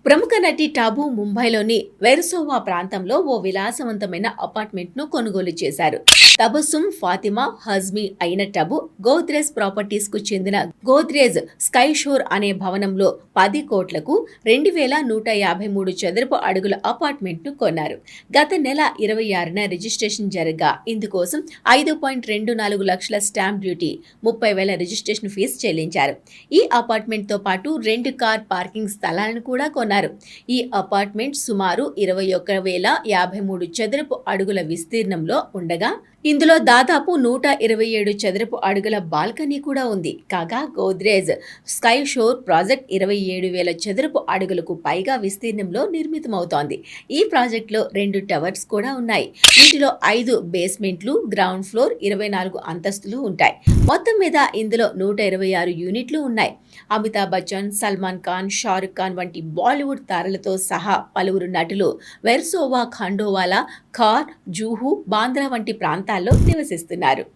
ప్రముఖ నటి టాబు ముంబైలోని వెర్సోవా ప్రాంతంలో ఓ విలాసవంతమైన అపార్ట్మెంట్ను కొనుగోలు చేశారు. తబస్సుమ్ ఫాతిమా హజ్మీ అయిన టబు గోద్రేజ్ ప్రాపర్టీస్ కు చెందిన గోద్రేజ్ స్కై షోర్ అనే భవనంలో 10 కోట్లకు 2153 చదరపు అడుగుల అపార్ట్మెంట్ను కొన్నారు. గత నెల 26న రిజిస్ట్రేషన్ జరగ్గా ఇందుకోసం 5.24 లక్షల స్టాంప్ డ్యూటీ, 30,000 రిజిస్ట్రేషన్ ఫీజు చెల్లించారు. ఈ అపార్ట్మెంట్తో పాటు 2 కార్ పార్కింగ్ స్థలాలను కూడా కొన్నారు. ఈ అపార్ట్మెంట్ సుమారు 21,053 చదరపు అడుగుల విస్తీర్ణంలో ఉండగా ఇందులో దాదాపు 127 చదరపు అడుగుల బాల్కనీ కూడా ఉంది. కాగా గోద్రేజ్ స్కై షోర్ ప్రాజెక్ట్ 27,000 చదరపు అడుగులకు పైగా విస్తీర్ణంలో నిర్మితమవుతోంది. ఈ ప్రాజెక్టులో 2 టవర్స్ కూడా ఉన్నాయి. వీటిలో 5 బేస్మెంట్లు, గ్రౌండ్ ఫ్లోర్, 24 అంతస్తులు ఉంటాయి. మొత్తం మీద ఇందులో 126 యూనిట్లు ఉన్నాయి. అమితాబ్ బచ్చన్, సల్మాన్ ఖాన్, షారుఖ్ ఖాన్ వంటి బాలీవుడ్ తారలతో సహా పలువురు నటులు వెర్సోవా, ఖండోవాలా, ఖార్, జూహు, బాంద్రా వంటి ప్రాంతాల్లో నివసిస్తున్నారు.